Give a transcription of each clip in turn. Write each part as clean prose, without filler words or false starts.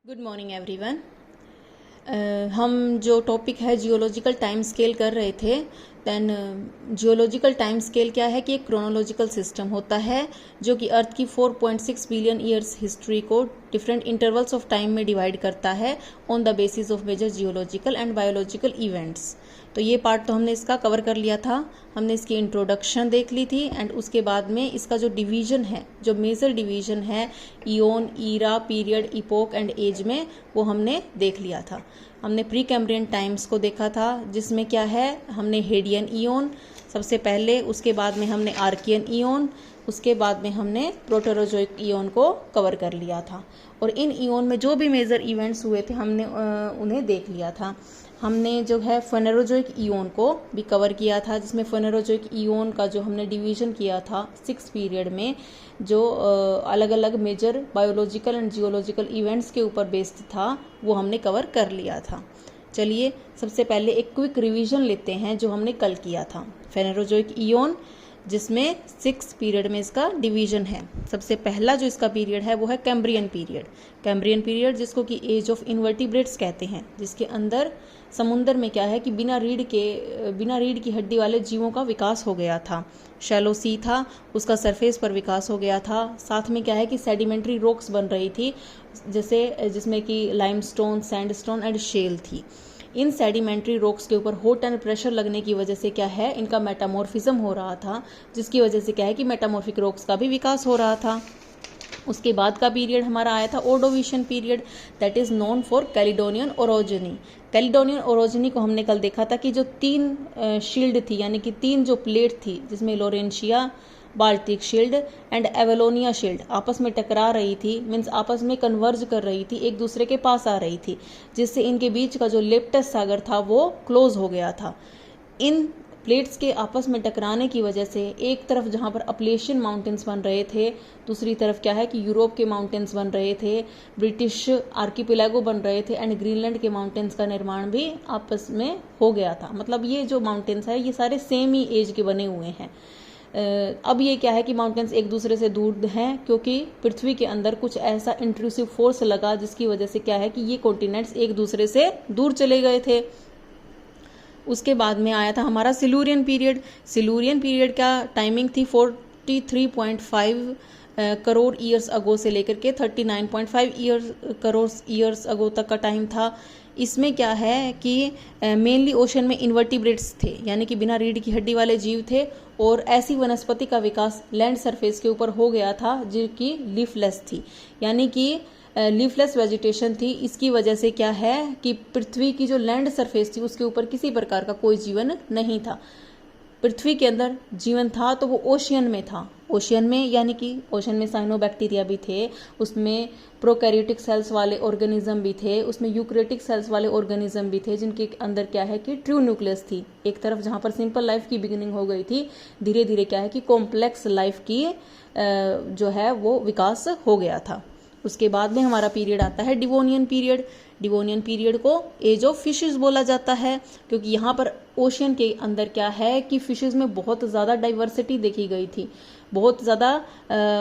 Good morning everyone. हम जो topic है जियोलॉजिकल टाइम स्केल कर रहे थे। देन जियोलॉजिकल टाइम स्केल क्या है कि एक क्रोनोलॉजिकल सिस्टम होता है जो कि अर्थ की 4.6 बिलियन ईयर्स हिस्ट्री को डिफरेंट इंटरवल्स ऑफ टाइम में डिवाइड करता है on the basis of major geological and biological events. तो ये पार्ट तो हमने इसका कवर कर लिया था। हमने इसकी इंट्रोडक्शन देख ली थी एंड उसके बाद में इसका जो डिवीजन है, जो मेजर डिवीजन है eon, era, period, epoch and age में, वो हमने देख लिया था। हमने प्री कैम्ब्रियन टाइम्स को देखा था जिसमें क्या है, हमने हेडियन इयोन सबसे पहले, उसके बाद में हमने आर्कियन इयोन, उसके बाद में हमने प्रोटेरोजोइक इयोन को कवर कर लिया था। और इन इयोन में जो भी मेजर इवेंट्स हुए थे हमने उन्हें देख लिया था। हमने जो है फेनेरोजोइक इयोन को भी कवर किया था, जिसमें फेनेरोजोइक इयोन का जो हमने डिवीजन किया था 6 पीरियड में, जो अलग अलग major biological and geological events के ऊपर बेस्ड था, वो हमने कवर कर लिया था। चलिए सबसे पहले एक क्विक रिवीजन लेते हैं जो हमने कल किया था। फेनेरोजोइक इयोन जिसमें 6 पीरियड में इसका डिवीजन है। सबसे पहला जो इसका पीरियड है वो है कैम्ब्रियन पीरियड। कैम्ब्रियन पीरियड जिसको कि एज ऑफ इन्वर्टिब्रेट्स कहते हैं, जिसके अंदर समुंदर में क्या है कि बिना रीढ़ की हड्डी वाले जीवों का विकास हो गया था। शैलो सी था, उसका सरफेस पर विकास हो गया था। साथ में क्या है कि सेडिमेंट्री रॉक्स बन रही थी, जैसे जिसमें कि लाइमस्टोन, सैंडस्टोन एंड शेल थी। इन सेडिमेंट्री रॉक्स के ऊपर हॉट एंड प्रेशर लगने की वजह से क्या है, इनका मेटामॉर्फिज्म हो रहा था, जिसकी वजह से क्या है कि मेटामॉर्फिक रॉक्स का भी विकास हो रहा था। उसके बाद का पीरियड हमारा आया था Ordovician period, that is known for Caledonian orogeny. Caledonian orogeny को हमने कल देखा था कि जो 3 शील्ड थी, यानी कि 3 जो प्लेट थी, जिसमें लोरेंशिया, बाल्टिक शील्ड एंड एवेलोनिया शील्ड आपस में टकरा रही थी, मीन्स आपस में कन्वर्ज कर रही थी, एक दूसरे के पास आ रही थी, जिससे इनके बीच का जो लेप्टस सागर था वो क्लोज हो गया था। इन प्लेट्स के आपस में टकराने की वजह से एक तरफ जहाँ पर अपलेशियन माउंटेन्स बन रहे थे, दूसरी तरफ क्या है कि यूरोप के माउंटेन्स बन रहे थे, ब्रिटिश आर्किपेलागो बन रहे थे एंड ग्रीनलैंड के माउंटेन्स का निर्माण भी आपस में हो गया था। मतलब ये जो माउंटेन्स है ये सारे सेम ही एज के बने हुए हैं। अब ये क्या है कि माउंटेन्स एक दूसरे से दूर हैं, क्योंकि पृथ्वी के अंदर कुछ ऐसा इंट्रूसिव फोर्स लगा जिसकी वजह से क्या है कि ये कॉन्टिनेंट्स एक दूसरे से दूर चले गए थे। उसके बाद में आया था हमारा सिलूरियन पीरियड। सिलूरियन पीरियड का टाइमिंग थी 43.5 करोड़ ईयर्स अगो से लेकर के 39.5 करोड़ ईयर्स अगो तक का टाइम था। इसमें क्या है कि मेनली ओशन में इन्वर्टिब्रेट्स थे, यानी कि बिना रीढ़ की हड्डी वाले जीव थे, और ऐसी वनस्पति का विकास लैंड सरफेस के ऊपर हो गया था जो कि लीफलेस थी, यानी कि लीफलेस वेजिटेशन थी। इसकी वजह से क्या है कि पृथ्वी की जो लैंड सरफेस थी उसके ऊपर किसी प्रकार का कोई जीवन नहीं था। पृथ्वी के अंदर जीवन था तो वो ओशियन में था। ओशियन में यानी कि ओशन में साइनोबैक्टीरिया भी थे, उसमें प्रोकैरियोटिक सेल्स वाले ऑर्गेनिज्म भी थे, उसमें यूकैरियोटिक सेल्स वाले ऑर्गेनिज्म भी थे, जिनके अंदर क्या है कि ट्रू न्यूक्लियस थी। एक तरफ जहाँ पर सिंपल लाइफ की बिगिनिंग हो गई थी, धीरे धीरे क्या है कि कॉम्प्लेक्स लाइफ की जो है वो विकास हो गया था। उसके बाद में हमारा पीरियड आता है डिवोनियन पीरियड। डिवोनियन पीरियड को एज ऑफ फिशेस बोला जाता है, क्योंकि यहाँ पर ओशियन के अंदर क्या है कि फिशेस में बहुत ज़्यादा डाइवर्सिटी देखी गई थी, बहुत ज़्यादा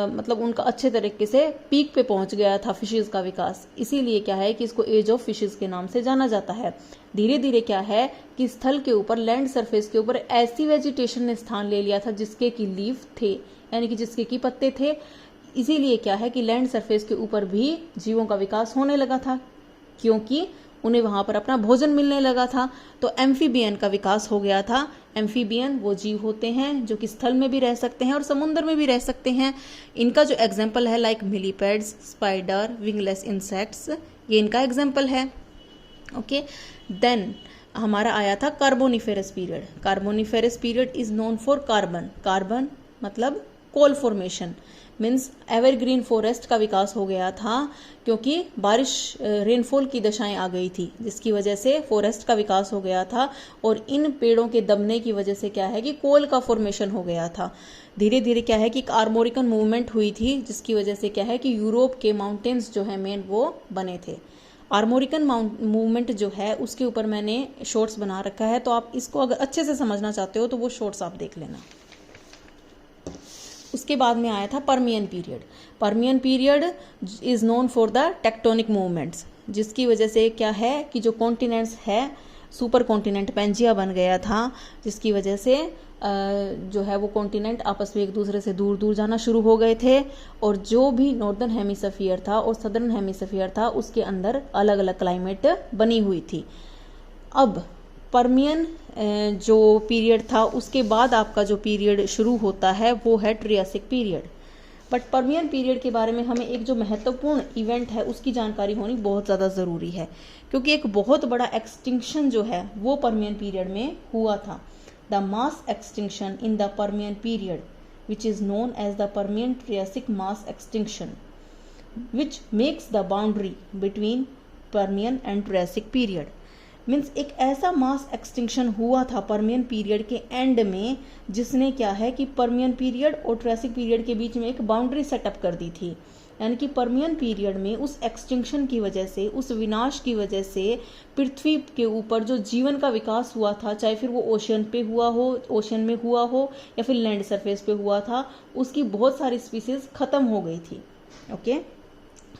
मतलब उनका अच्छे तरीके से पीक पे पहुंच गया था फिशेस का विकास। इसीलिए क्या है कि इसको एज ऑफ फिशेस के नाम से जाना जाता है। धीरे धीरे क्या है कि स्थल के ऊपर, लैंड सरफेस के ऊपर ऐसी वेजिटेशन ने स्थान ले लिया था जिसके की लीफ थे, यानी कि जिसके की पत्ते थे। इसीलिए क्या है कि लैंड सरफेस के ऊपर भी जीवों का विकास होने लगा था, क्योंकि उन्हें वहां पर अपना भोजन मिलने लगा था। तो एम्फीबियन का विकास हो गया था। एम्फीबियन वो जीव होते हैं जो कि स्थल में भी रह सकते हैं और समुद्र में भी रह सकते हैं। इनका जो एग्जाम्पल है like millipedes, spider, wingless insects, ये इनका एग्जाम्पल है। ओके, देन हमारा आया था Carboniferous period. Carboniferous period is known for carbon. Carbon मतलब कोल फॉर्मेशन, मीन्स एवरग्रीन फॉरेस्ट का विकास हो गया था, क्योंकि बारिश, रेनफॉल की दशाएं आ गई थी, जिसकी वजह से फॉरेस्ट का विकास हो गया था। और इन पेड़ों के दबने की वजह से क्या है कि कोल का फॉर्मेशन हो गया था। धीरे धीरे क्या है कि एक आर्मोरिकन मूवमेंट हुई थी, जिसकी वजह से क्या है कि यूरोप के माउंटेन्स जो है मेन वो बने थे। आर्मोरिकन मूवमेंट जो है उसके ऊपर मैंने शॉर्ट्स बना रखा है, तो आप इसको अगर अच्छे से समझना चाहते हो तो वो शॉर्ट्स आप देख लेना। उसके बाद में आया था Permian period. Permian period is known for the tectonic movements. जिसकी वजह से क्या है कि जो कॉन्टिनेंट्स है सुपर कॉन्टिनेंट पेंजिया बन गया था, जिसकी वजह से जो है वो कॉन्टिनेंट आपस में एक दूसरे से दूर दूर जाना शुरू हो गए थे, और जो भी नॉर्दर्न हेमिस्फीयर था और सदर्न हेमिस्फीयर था उसके अंदर अलग अलग क्लाइमेट बनी हुई थी। अब पर्मियन जो पीरियड था उसके बाद आपका जो पीरियड शुरू होता है वो है Triassic period. But Permian period के बारे में हमें एक जो महत्वपूर्ण इवेंट है उसकी जानकारी होनी बहुत ज़्यादा ज़रूरी है, क्योंकि एक बहुत बड़ा एक्सटिंक्शन जो है वो पर्मियन पीरियड में हुआ था। The mass extinction in the Permian period which is known as the Permian Triassic mass extinction which makes the boundary between Permian and Triassic period. Means एक ऐसा मास एक्सटिंक्शन हुआ था पर्मियन पीरियड के and में, जिसने क्या है कि पर्मियन पीरियड और ट्रियासिक पीरियड के बीच में एक बाउंड्री सेटअप कर दी थी। यानी कि पर्मियन पीरियड में उस एक्सटिंक्शन की वजह से, उस विनाश की वजह से पृथ्वी के ऊपर जो जीवन का विकास हुआ था, चाहे फिर वो ओशन पे हुआ हो, ओशन में हुआ हो या फिर लैंड सरफेस पे हुआ था, उसकी बहुत सारी स्पीसीज खत्म हो गई थी। ओके,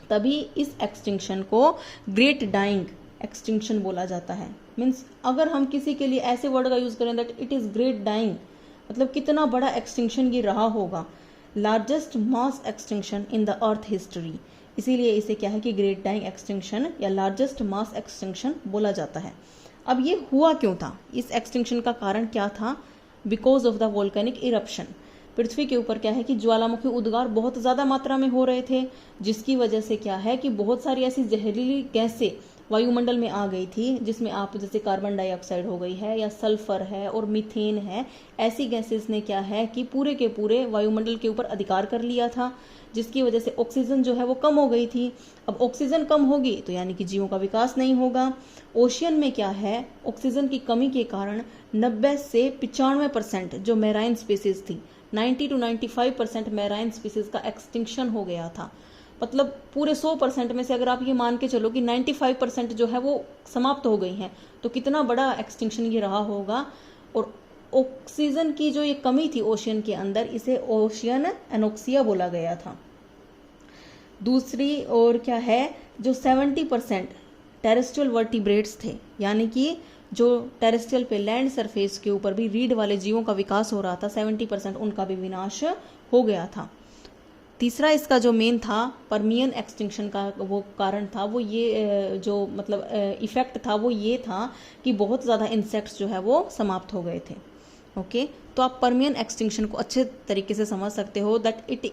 तभी इस एक्सटिंक्शन को ग्रेट डाइंग एक्सटिंक्शन बोला जाता है। मीन्स अगर हम किसी के लिए ऐसे वर्ड का यूज करें that it is great dying, मतलब कितना बड़ा एक्सटिंक्शन ये रहा होगा, largest mass extinction in the earth history, इसीलिए इसे क्या है कि ग्रेट डाइंग एक्सटिंक्शन या लार्जेस्ट मास एक्सटिंक्शन बोला जाता है। अब ये हुआ क्यों था, इस एक्सटिंक्शन का कारण क्या था? Because of the volcanic eruption. पृथ्वी के ऊपर क्या है कि ज्वालामुखी उद्गार बहुत ज़्यादा मात्रा में हो रहे थे, जिसकी वजह से क्या है कि बहुत सारी ऐसी जहरीली गैसें वायुमंडल में आ गई थी, जिसमें आप जैसे कार्बन डाइऑक्साइड हो गई है या सल्फर है और मीथेन है, ऐसी गैसेस ने क्या है कि पूरे के पूरे वायुमंडल के ऊपर अधिकार कर लिया था, जिसकी वजह से ऑक्सीजन जो है वो कम हो गई थी। अब ऑक्सीजन कम होगी तो यानी कि जीवों का विकास नहीं होगा। ओशियन में क्या है, ऑक्सीजन की कमी के कारण 90 से 95% जो मैराइन स्पीसीज थी, 90 to 95% मैराइन स्पीसीज का एक्सटिंक्शन हो गया था। मतलब पूरे 100% में से अगर आप ये मान के चलो कि 95% जो है वो समाप्त हो गई हैं, तो कितना बड़ा एक्सटिंक्शन ये रहा होगा। और ऑक्सीजन की जो ये कमी थी ओशियन के अंदर, इसे ओशियन एनोक्सिया बोला गया था। दूसरी ओर क्या है, जो 70% टेरेस्ट्रियल वर्टिब्रेट्स थे, यानी कि जो टेरेस्ट्रियल पे लैंड सरफेस के ऊपर भी रीढ़ वाले जीवों का विकास हो रहा था, 70% उनका भी विनाश हो गया था। तीसरा इसका जो मेन था पर्मियन एक्सटिंक्शन का वो कारण था, वो ये जो मतलब इफेक्ट था वो ये था कि बहुत ज़्यादा इंसेक्ट्स जो है वो समाप्त हो गए थे। ओके, तो आप पर्मियन एक्सटिंक्शन को अच्छे तरीके से समझ सकते हो that it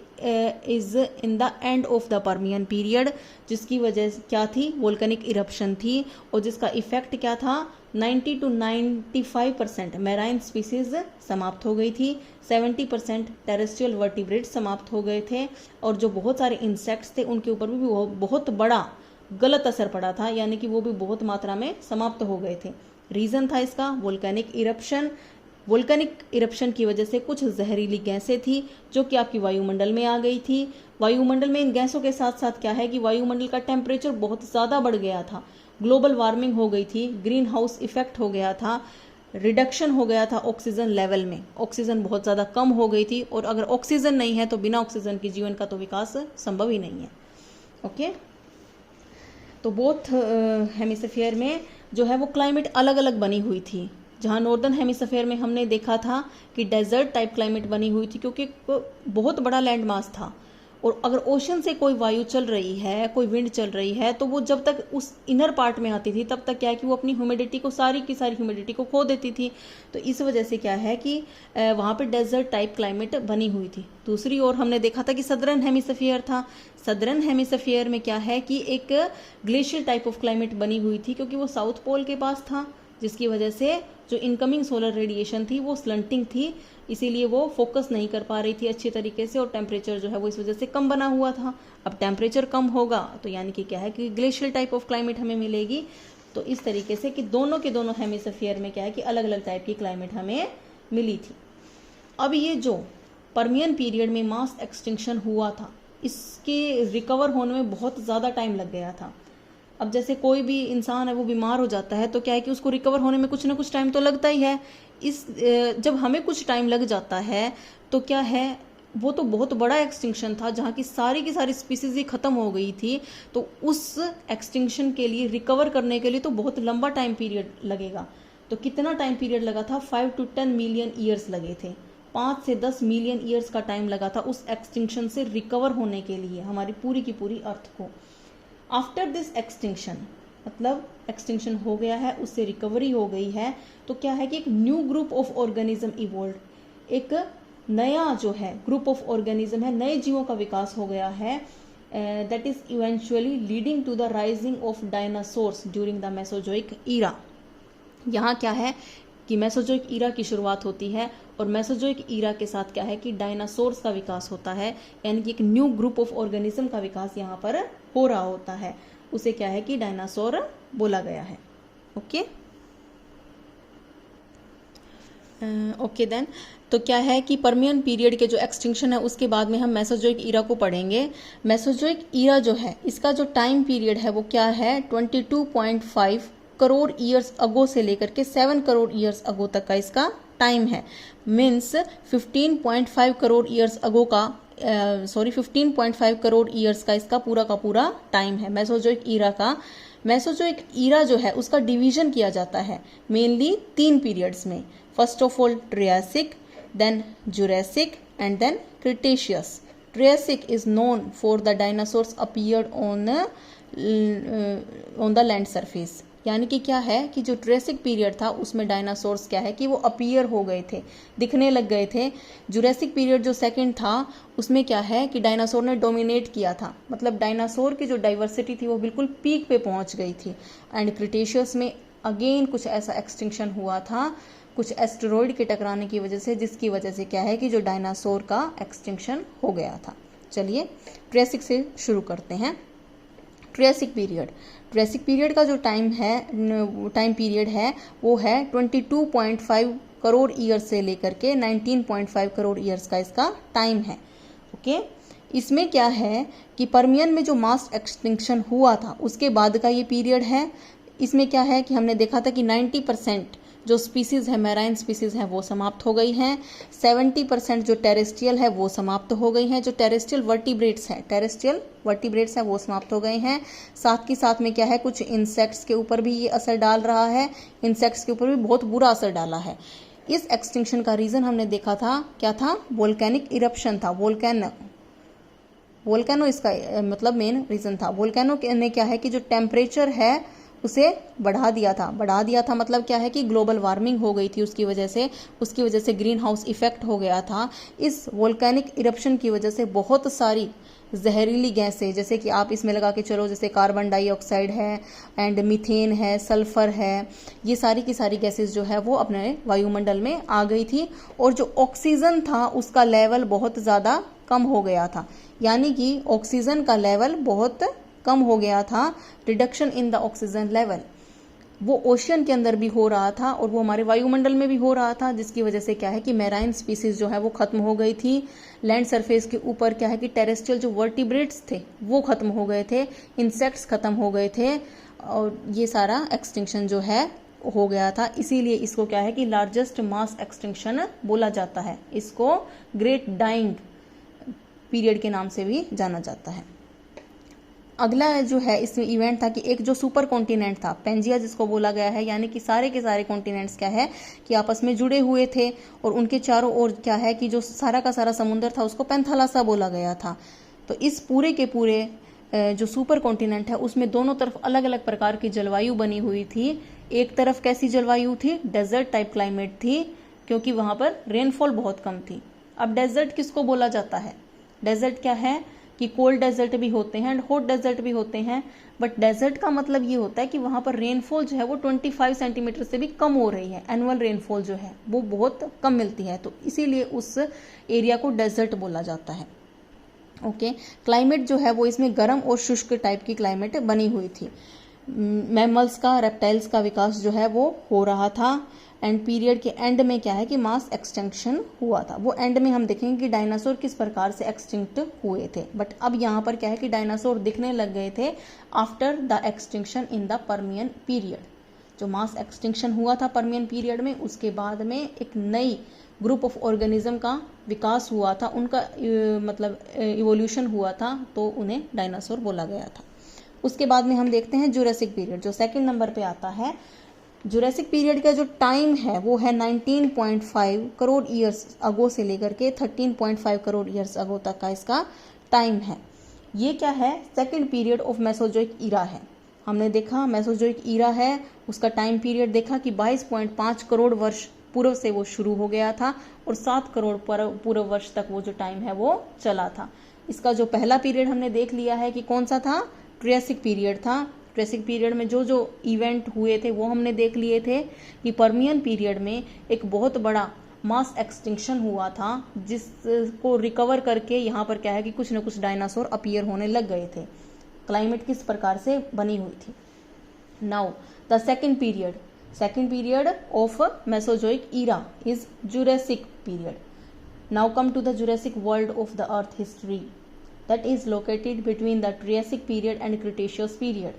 is in the end of the Permian period, जिसकी वजह क्या थी, वोल्केनिक इरप्शन थी, और जिसका इफेक्ट क्या था, 90 to 95% मैराइन स्पीसीज समाप्त हो गई थी, 70% टेरेस्ट्रियल वर्टिब्रेट समाप्त हो गए थे, और जो बहुत सारे इंसेक्ट्स थे उनके ऊपर भी बहुत बड़ा गलत असर पड़ा था, यानी कि वो भी बहुत मात्रा में समाप्त हो गए थे। रीज़न था इसका वोल्केनिक इरप्शन। वोल्केनिक इरप्शन की वजह से कुछ जहरीली गैसें थी जो कि आपकी वायुमंडल में आ गई थी। वायुमंडल में इन गैसों के साथ साथ क्या है कि वायुमंडल का टेम्परेचर बहुत ज़्यादा बढ़ गया था, ग्लोबल वार्मिंग हो गई थी, ग्रीन हाउस इफेक्ट हो गया था, रिडक्शन हो गया था ऑक्सीजन लेवल में, ऑक्सीजन बहुत ज़्यादा कम हो गई थी, और अगर ऑक्सीजन नहीं है तो बिना ऑक्सीजन के जीवन का तो विकास संभव ही नहीं है। ओके, तो बोथ हेमिस्फीयर में जो है वो क्लाइमेट अलग अलग बनी हुई थी। जहाँ नॉर्दर्न हेमिस्फीयर में हमने देखा था कि डेजर्ट टाइप क्लाइमेट बनी हुई थी, क्योंकि बहुत बड़ा लैंड मास था, और अगर ओशन से कोई वायु चल रही है, कोई विंड चल रही है, तो वो जब तक उस इनर पार्ट में आती थी तब तक क्या है कि वो अपनी ह्यूमिडिटी को, सारी की सारी ह्यूमिडिटी को खो देती थी। तो इस वजह से क्या है कि वहाँ पे डेजर्ट टाइप क्लाइमेट बनी हुई थी। दूसरी ओर हमने देखा था कि सदर्न हेमिस्फीयर था। सदर्न हेमिस्फीयर में क्या है कि एक ग्लेशियल टाइप ऑफ क्लाइमेट बनी हुई थी, क्योंकि वो साउथ पोल के पास था, जिसकी वजह से जो इनकमिंग सोलर रेडिएशन थी वो स्लंटिंग थी, इसीलिए वो फोकस नहीं कर पा रही थी अच्छी तरीके से, और टेम्परेचर जो है वो इस वजह से कम बना हुआ था। अब टेम्परेचर कम होगा तो यानी कि क्या है कि ग्लेशियल टाइप ऑफ क्लाइमेट हमें मिलेगी। तो इस तरीके से कि दोनों के दोनों हेमिस्फीयर में क्या है कि अलग अलग टाइप की क्लाइमेट हमें मिली थी। अब ये जो पर्मियन पीरियड में मास एक्सटिंक्शन हुआ था, इसके रिकवर होने में बहुत ज़्यादा टाइम लग गया था। अब जैसे कोई भी इंसान है वो बीमार हो जाता है तो क्या है कि उसको रिकवर होने में कुछ ना कुछ टाइम तो लगता ही है। जब हमें कुछ टाइम लग जाता है तो क्या है, वो तो बहुत बड़ा एक्सटिंक्शन था जहाँ की सारी स्पीसीज ही खत्म हो गई थी। तो उस एक्सटिंक्शन के लिए रिकवर करने के लिए तो बहुत लंबा टाइम पीरियड लगेगा। तो कितना टाइम पीरियड लगा था? 5 to 10 मिलियन ईयर्स लगे थे। 5 से 10 मिलियन ईयर्स का टाइम लगा था उस एक्सटिंक्शन से रिकवर होने के लिए हमारी पूरी की पूरी अर्थ को। आफ्टर दिस एक्सटिंक्शन, मतलब एक्सटिंक्शन हो गया है, उससे रिकवरी हो गई है, तो क्या है कि एक new group of organism evolve, एक नया जो है ग्रुप ऑफ ऑर्गेनिज्म है, नए जीवों का विकास हो गया है। That is eventually leading to the rising of dinosaurs during the Mesozoic era. यहाँ क्या है कि मेसोजोइक ईरा की शुरुआत होती है और मेसोजोइक ईरा के साथ क्या है कि डायनासोर्स का विकास होता है, यानी कि एक न्यू ग्रुप ऑफ ऑर्गेनिज्म का विकास यहाँ पर हो रहा होता है। उसे क्या है कि डायनासोर बोला गया है। ओके ओके देन, तो क्या है कि पर्मियन पीरियड के जो एक्सटिंक्शन है उसके बाद में हम मेसोजोइक ईरा को पढ़ेंगे। मेसोजोइक ईरा जो है इसका जो टाइम पीरियड है वो क्या है? 22.5 करोड़ ईयर्स अगो से लेकर के 7 करोड़ ईयर्स अगो तक का इसका टाइम है। मीन्स 15.5 करोड़ ईयर्स अगो का 15.5 करोड़ ईयर्स का इसका पूरा का पूरा टाइम है मेसोजोइक ईरा का। मेसोजोइक ईरा जो है उसका डिवीजन किया जाता है मेनली 3 पीरियड्स में। First of all Triassic, then Jurassic and then Cretaceous. Triassic is known for the dinosaurs appeared on the land surface. यानी कि क्या है कि जो ट्रेसिक पीरियड था उसमें डायनासोर्स क्या है कि वो अपीयर हो गए थे, दिखने लग गए थे। जुरासिक पीरियड जो सेकंड था उसमें क्या है कि डायनासोर ने डोमिनेट किया था, मतलब डायनासोर की जो डाइवर्सिटी थी वो बिल्कुल पीक पे पहुंच गई थी। एंड क्रिटेशियस में अगेन कुछ ऐसा एक्सटिंक्शन हुआ था, कुछ एस्टेरॉइड के टकराने की वजह से, जिसकी वजह से क्या है कि जो डायनासोर का एक्सटिंक्शन हो गया था। चलिए ट्रेसिक से शुरू करते हैं। ट्रेसिक पीरियड का जो टाइम पीरियड है वो है 22.5 करोड़ ईयर्स से लेकर के 19.5 करोड़ ईयर्स का इसका टाइम है। ओके इसमें क्या है कि पर्मियन में जो मास एक्सटिंक्शन हुआ था उसके बाद का ये पीरियड है। इसमें क्या है कि हमने देखा था कि 90% जो स्पीसीज है, मैराइन स्पीसीज हैं, वो समाप्त हो गई हैं। 70% जो टेरेस्ट्रियल है वो समाप्त हो गई हैं। जो टेरेस्ट्रियल वर्टिब्रेट्स हैं वो समाप्त हो गए हैं। साथ के साथ में क्या है, कुछ इंसेक्ट्स के ऊपर भी ये असर डाल रहा है, इंसेक्ट्स के ऊपर भी बहुत बुरा असर डाला है। इस एक्सटिंक्शन का रीजन हमने देखा था, क्या था? वोल्केनिक इरप्शन था। वोल्केनो इसका मतलब मेन रीजन था। वोल्केनो ने क्या है कि जो टेम्परेचर है उसे बढ़ा दिया था मतलब क्या है कि ग्लोबल वार्मिंग हो गई थी उसकी वजह से ग्रीन हाउस इफेक्ट हो गया था। इस वोल्केनिक इरप्शन की वजह से बहुत सारी जहरीली गैसें, जैसे कि आप इसमें लगा के चलो, जैसे कार्बन डाइऑक्साइड है एंड मीथेन है, सल्फर है, ये सारी की सारी गैसेस जो है वो अपने वायुमंडल में आ गई थी। और जो ऑक्सीजन था उसका लेवल बहुत ज़्यादा कम हो गया था, यानी कि ऑक्सीजन का लेवल बहुत कम हो गया था। Reduction in the oxygen level वो ओशियन के अंदर भी हो रहा था और वो हमारे वायुमंडल में भी हो रहा था, जिसकी वजह से क्या है कि मैराइन स्पीसीज जो है वो खत्म हो गई थी। लैंड सरफेस के ऊपर क्या है कि टेरेस्ट्रियल जो वर्टिब्रेट्स थे वो खत्म हो गए थे, इंसेक्ट्स खत्म हो गए थे, और ये सारा एक्सटिंक्शन जो है हो गया था। इसीलिए इसको क्या है कि लार्जेस्ट मास एक्सटिंक्शन बोला जाता है। इसको ग्रेट डाइंग पीरियड के नाम से भी जाना जाता है। अगला जो है इसमें इवेंट था कि एक जो सुपर कॉन्टिनेंट था, पेंजिया जिसको बोला गया है, यानी कि सारे के सारे कॉन्टिनेंट्स क्या है कि आपस में जुड़े हुए थे और उनके चारों ओर क्या है कि जो सारा का सारा समुद्र था उसको पेंथालासा बोला गया था। तो इस पूरे के पूरे जो सुपर कॉन्टिनेंट है उसमें दोनों तरफ अलग अलग प्रकार की जलवायु बनी हुई थी। एक तरफ कैसी जलवायु थी? डेजर्ट टाइप क्लाइमेट थी, क्योंकि वहां पर रेनफॉल बहुत कम थी। अब डेजर्ट किसको बोला जाता है? डेजर्ट क्या है कि कोल्ड डेजर्ट भी होते हैं एंड हॉट डेजर्ट भी होते हैं, बट डेजर्ट का मतलब ये होता है कि वहां पर रेनफॉल जो है वो 25 सेंटीमीटर से भी कम हो रही है। एनुअल रेनफॉल जो है वो बहुत कम मिलती है, तो इसीलिए उस एरिया को डेजर्ट बोला जाता है। ओके क्लाइमेट जो है वो इसमें गर्म और शुष्क टाइप की क्लाइमेट बनी हुई थी। मैमल्स का, रेप्टाइल्स का विकास जो है वो हो रहा था। एंड पीरियड के एंड में क्या है कि मास एक्सटिंक्शन हुआ था। वो एंड में हम देखेंगे कि डायनासोर किस प्रकार से एक्सटिंक्ट हुए थे, बट अब यहाँ पर क्या है कि डायनासोर दिखने लग गए थे after the extinction in the Permian period. जो मास एक्सटिंक्शन हुआ था पर्मियन पीरियड में, उसके बाद में एक नई ग्रुप ऑफ ऑर्गेनिज्म का विकास हुआ था, उनका मतलब इवोल्यूशन हुआ था, तो उन्हें डायनासोर बोला गया था। उसके बाद में हम देखते हैं जुरासिक पीरियड, जो सेकंड नंबर पे आता है। जुरासिक पीरियड का जो टाइम है वो है 19.5 करोड़ ईयर्स अगो से लेकर के 13.5 करोड़ ईयर्स अगो तक का इसका टाइम है। ये क्या है? Second period of Mesozoic era है। हमने देखा मेसोजोइक ईरा है, उसका टाइम पीरियड देखा कि 22.5 करोड़ वर्ष पूर्व से वो शुरू हो गया था और 7 करोड़ पूर्व वर्ष तक वो जो टाइम है वो चला था। इसका जो पहला पीरियड हमने देख लिया है कि कौन सा था, ट्रियासिक पीरियड था। ट्रियासिक पीरियड में जो जो इवेंट हुए थे वो हमने देख लिए थे कि पर्मियन पीरियड में एक बहुत बड़ा मास एक्सटिंक्शन हुआ था, जिसको रिकवर करके यहाँ पर क्या है कि कुछ न कुछ डायनासोर अपीयर होने लग गए थे। क्लाइमेट किस प्रकार से बनी हुई थी। Now the second period of Mesozoic era is Jurassic period. Now come to the Jurassic world of the earth history that is located between the Triassic period and Cretaceous period.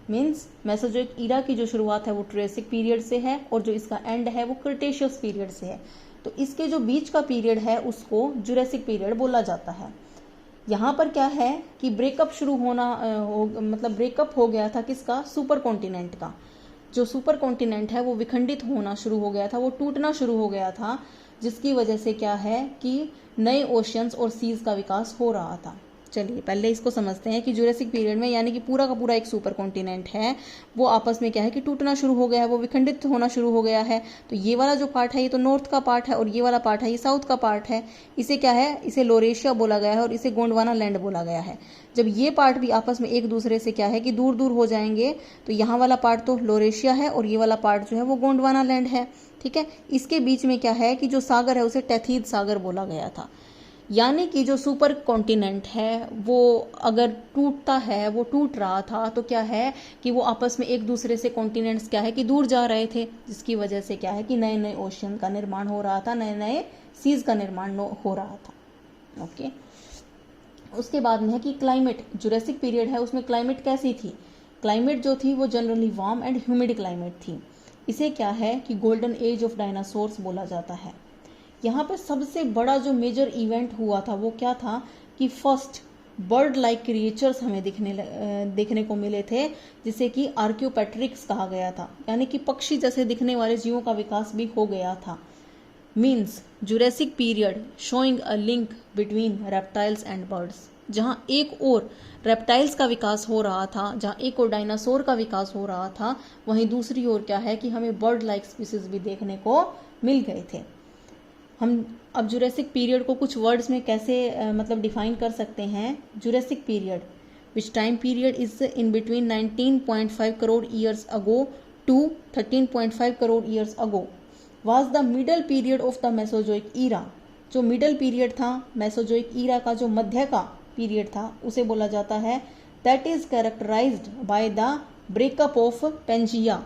Means Mesozoic era की जो शुरुआत है वो Triassic period से है और जो इसका एंड है वो क्रिटेशियस पीरियड से है। तो इसके जो बीच का पीरियड है उसको जुरासिक पीरियड बोला जाता है। यहाँ पर क्या है कि ब्रेकअप शुरू होना मतलब ब्रेकअप हो गया था किसका, सुपर कॉन्टिनेंट का। जो सुपर कॉन्टिनेंट है वो विखंडित होना शुरू हो गया था, वो टूटना शुरू हो गया था, जिसकी वजह से क्या है कि नए ओशियंस और सीज का विकास हो रहा था। चलिए पहले इसको समझते हैं कि जुरासिक पीरियड में यानी कि पूरा का पूरा एक सुपर कॉन्टिनेंट है, वो आपस में क्या है कि टूटना शुरू हो गया है, वो विखंडित होना शुरू हो गया है। तो ये वाला जो पार्ट है ये तो नॉर्थ का पार्ट है और ये वाला पार्ट है ये साउथ का पार्ट है। इसे क्या है, इसे लोरेशिया बोला गया है और इसे गोंडवाना लैंड बोला गया है। जब ये पार्ट भी आपस में एक दूसरे से क्या है कि दूर दूर हो जाएंगे तो यहाँ वाला पार्ट तो लोरेशिया है और ये वाला पार्ट जो है वो गोंडवाना लैंड है। ठीक है, इसके बीच में क्या है कि जो सागर है उसे टैथीद सागर बोला गया था। यानी कि जो सुपर कॉन्टिनेंट है वो अगर टूटता है, वो टूट रहा था, तो क्या है कि वो आपस में एक दूसरे से कॉन्टिनेंट्स क्या है कि दूर जा रहे थे, जिसकी वजह से क्या है कि नए नए ओशियन का निर्माण हो रहा था, नए नए सीज का निर्माण हो रहा था। ओके, उसके बाद में है कि क्लाइमेट, जुरासिक पीरियड है उसमें क्लाइमेट कैसी थी। क्लाइमेट जो थी वो generally warm and humid climate थी। इसे क्या है कि गोल्डन एज ऑफ डायनासोर्स बोला जाता है। यहाँ पर सबसे बड़ा जो मेजर इवेंट हुआ था वो क्या था कि फर्स्ट बर्ड लाइक क्रिएचर्स हमें देखने को मिले थे, जिसे कि आर्क्योपेट्रिक्स कहा गया था, यानी कि पक्षी जैसे दिखने वाले जीवों का विकास भी हो गया था। Means Jurassic period showing a link between reptiles and birds. जहाँ एक और रेप्टाइल्स का विकास हो रहा था, जहाँ एक और डायनासोर का विकास हो रहा था, वहीं दूसरी ओर क्या है कि हमें बर्ड लाइक स्पीसीज भी देखने को मिल गए थे। हम अब जुरासिक पीरियड को कुछ वर्ड्स में कैसे मतलब डिफाइन कर सकते हैं। Jurassic period which time period is in between 19.5 crore years ago to 13.5 crore years ago was the middle period of the Mesozoic era. जो मिडल पीरियड था मेसोजोइक ईरा का, जो मध्य का पीरियड था, उसे बोला जाता है that is characterised by the breakup of Pangaea.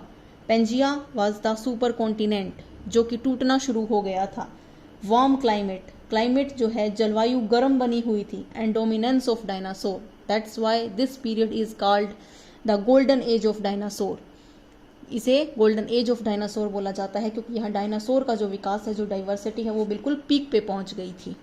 Pangaea was the supercontinent जो कि टूटना शुरू हो गया था। वार्म क्लाइमेट, क्लाइमेट जो है जलवायु गर्म बनी हुई थी, and dominance of dinosaur, that's why this period is called the golden age of dinosaur. इसे गोल्डन एज ऑफ डायनासोर बोला जाता है क्योंकि यहाँ डायनासोर का जो विकास है, जो डाइवर्सिटी है, वो बिल्कुल पीक पे पहुंच गई थी।